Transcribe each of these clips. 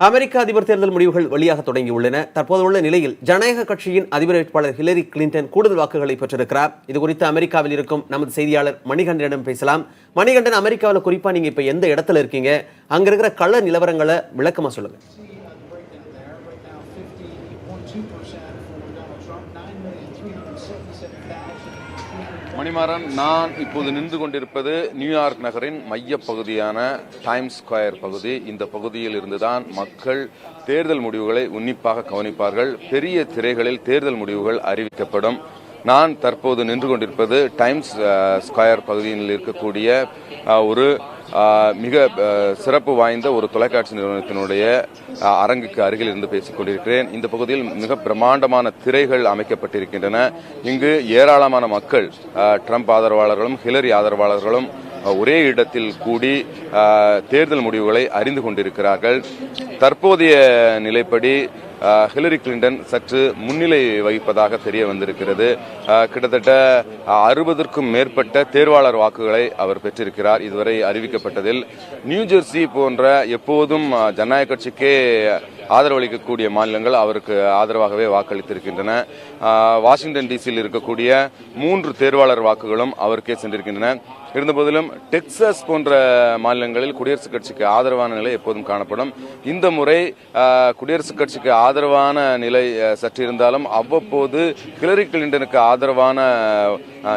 அமெரிக்க அதிபர் தேர்தல் முடிவுகள் வெளியாக தொடங்கியுள்ளன. தற்போதுள்ள நிலையில் ஜனநாயக கட்சியின் அதிபர் வேட்பாளர் ஹிலரி கிளின்டன் கூடுதல் வாக்குகளை பெற்றிருக்கிறார். இது குறித்து அமெரிக்காவில் இருக்கும் நமது செய்தியாளர் மணிகண்டனிடம் பேசலாம். மணிகண்டன், அமெரிக்காவில் குறிப்பா நீங்க இப்ப எந்த இடத்துல இருக்கீங்க? அங்க இருக்கிற கள நிலவரங்களை விளக்கமா சொல்லுங்க. மணிமாறன், நான் இப்போது நின்று கொண்டிருப்பது நியூயார்க் நகரின் மையப்பகுதியான டைம்ஸ் ஸ்கொயர் பகுதி. இந்த பகுதியில் இருந்துதான் மக்கள் தேர்தல் முடிவுகளை உன்னிப்பாக கவனிப்பார்கள். பெரிய திரைகளில் தேர்தல் முடிவுகள் அறிவிக்கப்படும். நான் தற்போது நின்று கொண்டிருப்பது டைம்ஸ் ஸ்கொயர் பகுதியில் இருக்கக்கூடிய ஒரு மிக சிறப்பு வாய்ந்த ஒரு தொலைக்காட்சி நிறுவனத்தினுடைய அரங்குக்கு அருகில் இருந்து பேசிக் கொண்டிருக்கிறேன். இந்த பகுதியில் மிக பிரம்மாண்டமான திரைகள் அமைக்கப்பட்டிருக்கின்றன. இங்கு ஏராளமான மக்கள், ட்ரம்ப் ஆதரவாளர்களும் ஹிலரி ஆதரவாளர்களும் ஒரே இடத்தில் கூடி தேர்தல் முடிவுகளை அறிந்து கொண்டிருக்கிறார்கள். தற்போதைய நிலைப்படி ஹிலரி கிளின்டன் சற்று முன்னிலை வகிப்பதாக தெரிய வந்திருக்கிறது. கிட்டத்தட்ட 60க்கும் மேற்பட்ட தேர்வாளர் வாக்குகளை அவர் பெற்றிருக்கிறார் இதுவரை அறிவிக்கப்பட்டதில். நியூஜெர்சி போன்ற எப்போதும் ஜனநாயக கட்சிக்கே ஆதரவளிக்கக்கூடிய மாநிலங்கள் அவருக்கு ஆதரவாகவே வாக்களித்திருக்கின்றன. வாஷிங்டன் டிசியில் இருக்கக்கூடிய 3 தேர்வாளர் வாக்குகளும் அவருக்கே சென்றிருக்கின்றன. இருந்தபோதிலும் டெக்சாஸ் போன்ற மாநிலங்களில் குடியரசுக் கட்சிக்கு ஆதரவான நிலை எப்போதும் காணப்படும். இந்த முறை குடியரசுக் கட்சிக்கு ஆதரவான நிலை சற்று இருந்தாலும் அவ்வப்போது ஹிலரி கிளின்டனுக்கு ஆதரவான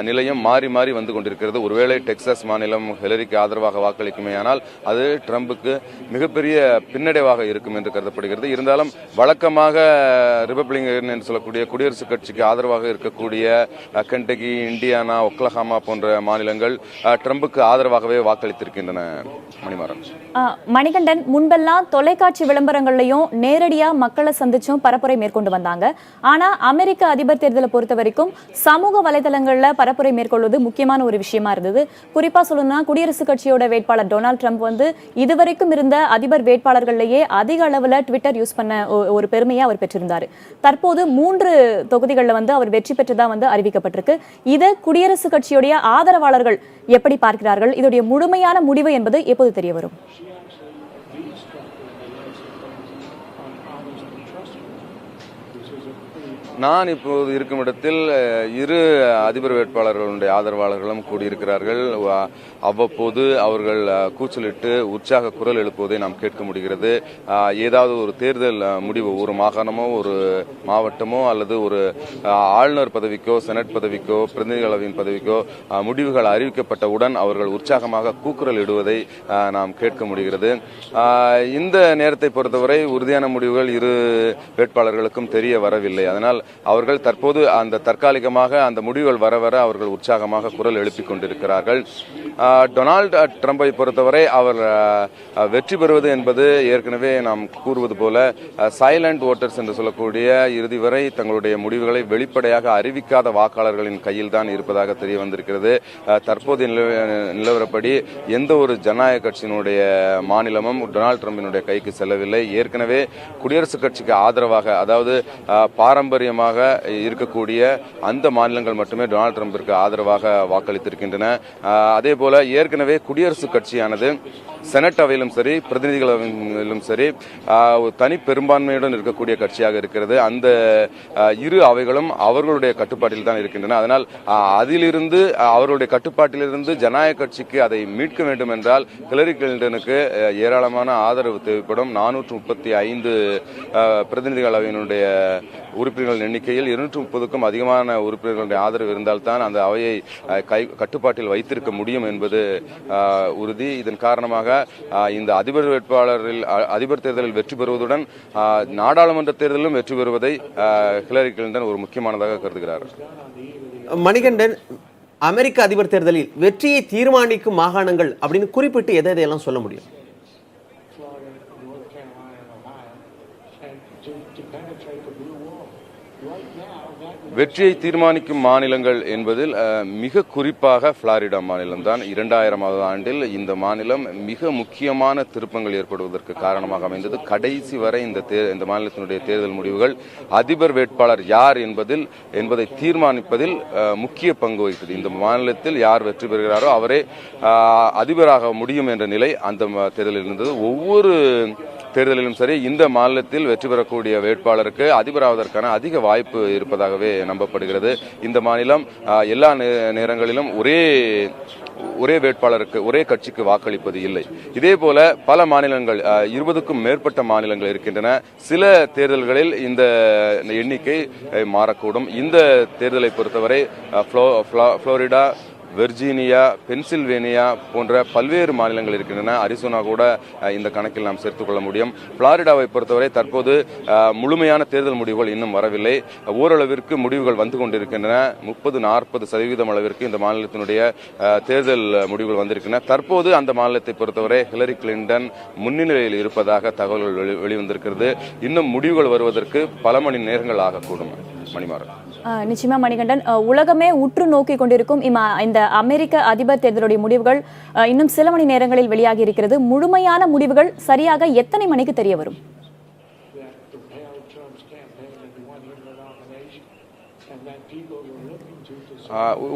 நிலையம் மாறி மாறி வந்து கொண்டிருக்கிறது. ஒருவேளை டெக்சாஸ் மாநிலம் ஹிலரிக்கு ஆதரவாக வாக்களிக்குமேயானால் அது ட்ரம்புக்கு மிகப்பெரிய பின்னடைவாக இருக்கும் என்று கருதப்படுகிறது. இருந்தாலும் வழக்கமாக ரிபப்ளிகன் என்று சொல்லக்கூடிய குடியரசுக் கட்சிக்கு ஆதரவாக இருக்கக்கூடிய கென்டகி, இண்டியானா, ஒக்லஹாமா போன்ற மாநிலங்கள் ட்ரம்புக்கு ஆதரவாகவே வாக்களித்திருக்கின்றன. மணிகண்டன், முன்பெல்லாம் தொலைக்காட்சி விளம்பரங்களையும் நேரடியா மக்களை சந்திச்சும் பரப்புரை மேற்கொண்டு வந்தாங்க. ஆனா அமெரிக்க அதிபர் தேர்தலை பொறுத்த வரைக்கும் சமூக வலைதளங்கள்ல பரப்புரை மேற்கொள்வது முக்கியமான ஒரு விஷயமா இருந்தது. குறிப்பா சொல்லணும்னா குடியரசுக் கட்சியோட வேட்பாளர் டொனால்ட் ட்ரம்ப் இதுவரைக்கும் இருந்த அதிபர் வேட்பாளர்களையே அதிக அளவுல ட்விட்டர் யூஸ் பண்ண ஒரு பெருமையை அவர் பெற்றிருந்தார். தற்போது 3 தொகுதிகளில் அவர் வெற்றி பெற்றதா அறிவிக்கப்பட்டிருக்கு. இதை குடியரசுக் கட்சியுடைய ஆதரவாளர்கள் எப்படி பார்க்கிறார்கள்? இதோடைய முழுமையான முடிவு என்பது எப்போது தெரிய வரும்? நான் இப்போது இருக்கும் இடத்தில் 2 அதிபர் வேட்பாளர்களுடைய ஆதரவாளர்களும் கூடியிருக்கிறார்கள். அவ்வப்போது அவர்கள் கூச்சலிட்டு உற்சாக குரல் எழுப்புவதை நாம் கேட்க முடிகிறது. ஏதாவது ஒரு தேர்தல் முடிவு, ஒரு மாகாணமோ ஒரு மாவட்டமோ அல்லது ஒரு ஆளுநர் பதவிக்கோ செனட் பதவிக்கோ பிரதிநிதிகளவையின் பதவிக்கோ முடிவுகள் அறிவிக்கப்பட்டவுடன் அவர்கள் உற்சாகமாக கூக்குரல் இடுவதை நாம் கேட்க முடிகிறது. இந்த நேரத்தை பொறுத்தவரை உறுதியான முடிவுகள் 2 வேட்பாளர்களுக்கும் தெரிய வரவில்லை. அதனால் அவர்கள் தற்போது அந்த தற்காலிகமாக அந்த முடிவுகள் வர வர அவர்கள் உற்சாகமாக குரல் எழுப்பிக் கொண்டிருக்கிறார்கள். டொனால்டு ட்ரம்பை பொறுத்தவரை அவர் வெற்றி பெறுவது என்பது ஏற்கனவே நாம் கூறுவது போல சைலண்ட் ஓட்டர்ஸ் என்று சொல்லக்கூடிய இறுதி வரை தங்களுடைய முடிவுகளை வெளிப்படையாக அறிவிக்காத வாக்காளர்களின் கையில் தான் இருப்பதாக தெரிய வந்திருக்கிறது. தற்போதைய நிலவரப்படி எந்த ஒரு ஜனநாயக கட்சியினுடைய மாநிலமும் டொனால்டு ட்ரம்பினுடைய கைக்கு செல்லவில்லை. ஏற்கனவே குடியரசுக் கட்சிக்கு ஆதரவாக, அதாவது பாரம்பரியமாக இருக்கக்கூடிய அந்த மாநிலங்கள் மட்டுமே டொனால்டு ட்ரம்பிற்கு ஆதரவாக வாக்களித்திருக்கின்றன. அதே போல ஏற்கனவே குடியரசுக் கட்சியானது செனட் அவையிலும் சரி பிரதிநிதிகள் அவையிலும் சரி தனி பெரும்பான்மையுடன் இருக்கக்கூடிய கட்சியாக இருக்கிறது. அந்த 2 அவைகளும் அவர்களுடைய கட்டுப்பாட்டில் தான் இருக்கின்றன. அதனால் அதிலிருந்து அவர்களுடைய கட்டுப்பாட்டிலிருந்து ஜனநாயக கட்சிக்கு அதை மீட்க வேண்டும் என்றால் ஹிலரி கிளின்டனுக்கு ஏராளமான ஆதரவு தேவைப்படும். 435 பிரதிநிதிகள் அவையினுடைய உறுப்பினர்கள் எண்ணிக்கையில் 230க்கும் அதிகமான உறுப்பினர்களுடைய ஆதரவு இருந்தால்தான் அந்த அவையை கட்டுப்பாட்டில் வைத்திருக்க முடியும் என்பது உறுதி. இதன் காரணமாக இந்த அதிபர் தேர்தலில் வெற்றி பெறுவதுடன் நாடாளுமன்ற தேர்தலிலும் வெற்றி பெறுவதை ஹிலரி கிளின்டன் ஒரு முக்கியமானதாக கருதுகிறார். மணிகண்டன், அமெரிக்க அதிபர் தேர்தலில் வெற்றியை தீர்மானிக்கும் மாகாணங்கள் அப்படின்னு குறிப்பிட்டு எதையெல்லாம் சொல்ல முடியும்? வெற்றியை தீர்மானிக்கும் மாநிலங்கள் என்பதில் மிக குறிப்பாக புளோரிடா மாநிலம்தான். 2000ஆவது ஆண்டில் இந்த மாநிலம் மிக முக்கியமான திருப்பங்கள் ஏற்படுவதற்கு காரணமாக அமைந்தது. கடைசி வரை இந்த மாநிலத்தினுடைய தேர்தல் முடிவுகள் அதிபர் வேட்பாளர் யார் என்பதை தீர்மானிப்பதில் முக்கிய பங்கு வகித்தது. இந்த மாநிலத்தில் யார் வெற்றி பெறுகிறாரோ அவரே அதிபராக முடியும் என்ற நிலை அந்த தேர்தலில் இருந்தது. ஒவ்வொரு தேர்தலிலும் சரி இந்த மாநிலத்தில் வெற்றி பெறக்கூடிய வேட்பாளருக்கு அதிபராவதற்கான அதிக வாய்ப்பு இருப்பதாகவே நம்பப்படுகிறது. இந்த மாநிலம் எல்லா நேரங்களிலும் ஒரே வேட்பாளருக்கு ஒரே கட்சிக்கு வாக்களிப்பது இல்லை. இதே போல பல மாநிலங்கள் 20க்கும் மேற்பட்ட மாநிலங்கள் இருக்கின்றன. சில தேர்தல்களில் இந்த எண்ணிக்கை மாறக்கூடும். இந்த தேர்தலை பொறுத்தவரை புளோரிடா, வெர்ஜீனியா, பென்சில்வேனியா போன்ற பல்வேறு மாநிலங்கள் இருக்கின்றன. அரிசோனா கூட இந்த கணக்கில் நாம் சேர்த்துக் கொள்ள முடியும். புளோரிடாவை பொறுத்தவரை தற்போது முழுமையான தேர்தல் முடிவுகள் இன்னும் வரவில்லை. ஓரளவிற்கு முடிவுகள் வந்து கொண்டிருக்கின்றன. 30-40% அளவிற்கு இந்த மாநிலத்தினுடைய தேர்தல் முடிவுகள் வந்திருக்கின்றன. தற்போது அந்த மாநிலத்தை பொறுத்தவரை ஹிலரி கிளின்டன் முன்னிலையில் இருப்பதாக தகவல்கள் வெளிவந்திருக்கிறது. இன்னும் முடிவுகள் வருவதற்கு பல மணி நேரங்கள் ஆகக்கூடும். மணிமாறன். நிச்சயமா மணிகண்டன், உலகமே உற்று நோக்கி கொண்டிருக்கும் இந்த அமெரிக்க அதிபர் தேர்தலுடைய முடிவுகள் இன்னும் சில மணி நேரங்களில் வெளியாகி இருக்கிறது. முழுமையான முடிவுகள் சரியாக எத்தனை மணிக்கு தெரிய வரும்?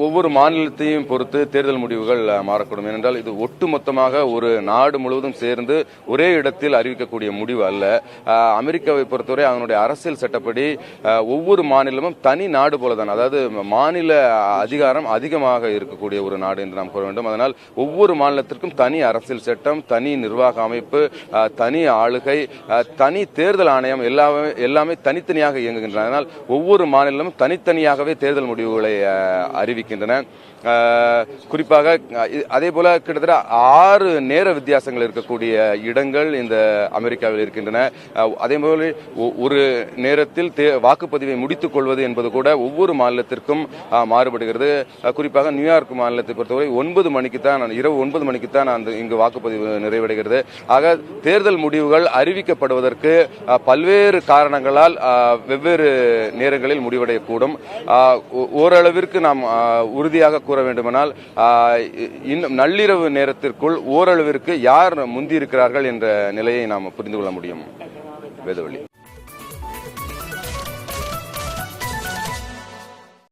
ஒவ்வொரு மாநிலத்தையும் பொறுத்து தேர்தல் முடிவுகள் மாறக்கூடும். ஏனென்றால் இது ஒட்டுமொத்தமாக ஒரு நாடு முழுவதும் சேர்ந்து ஒரே இடத்தில் அறிவிக்கக்கூடிய முடிவு அல்ல. அமெரிக்காவை பொறுத்தவரை அதனுடைய அரசியல் சட்டப்படி ஒவ்வொரு மாநிலமும் தனி நாடு போலதான், அதாவது மாநில அதிகாரம் அதிகமாக இருக்கக்கூடிய ஒரு நாடு என்று நாம் கூற வேண்டும். அதனால் ஒவ்வொரு மாநிலத்திற்கும் தனி அரசியல் சட்டம், தனி நிர்வாக அமைப்பு, தனி ஆளுகை, தனி தேர்தல் ஆணையம் எல்லாமே தனித்தனியாக இயங்குகின்றன. அதனால் ஒவ்வொரு மாநிலமும் தனித்தனியாகவே தேர்தல் முடிவுகளை அறிவிக்கின்றன. குறிப்பாக அதே போல கிட்டத்தட்ட 6 நேர வித்தியாசங்கள் இருக்கக்கூடிய இடங்கள் இந்த அமெரிக்காவில் இருக்கின்றன. அதே போல ஒரு நேரத்தில் வாக்குப்பதிவை முடித்துக் கொள்வது என்பது கூட ஒவ்வொரு மாநிலத்திற்கும் மாறுபடுகிறது. குறிப்பாக நியூயார்க் மாநிலத்தை பொறுத்தவரை 9 மணிக்கு தான், இரவு 9 மணிக்கு தான் இங்கு வாக்குப்பதிவு நிறைவடைகிறது. ஆக தேர்தல் முடிவுகள் அறிவிக்கப்படுவதற்கு பல்வேறு காரணங்களால் வெவ்வேறு நேரங்களில் முடிவடையக்கூடும். ஓரளவிற்கு நாம் உறுதியாக கூற வேண்டுமானால் இன்னும் நள்ளிரவு நேரத்திற்குள் ஓரளவிற்கு யார் முந்தி இருக்கிறார்கள் என்ற நிலையை நாம் புரிந்து கொள்ள முடியும். வேதவள்ளி.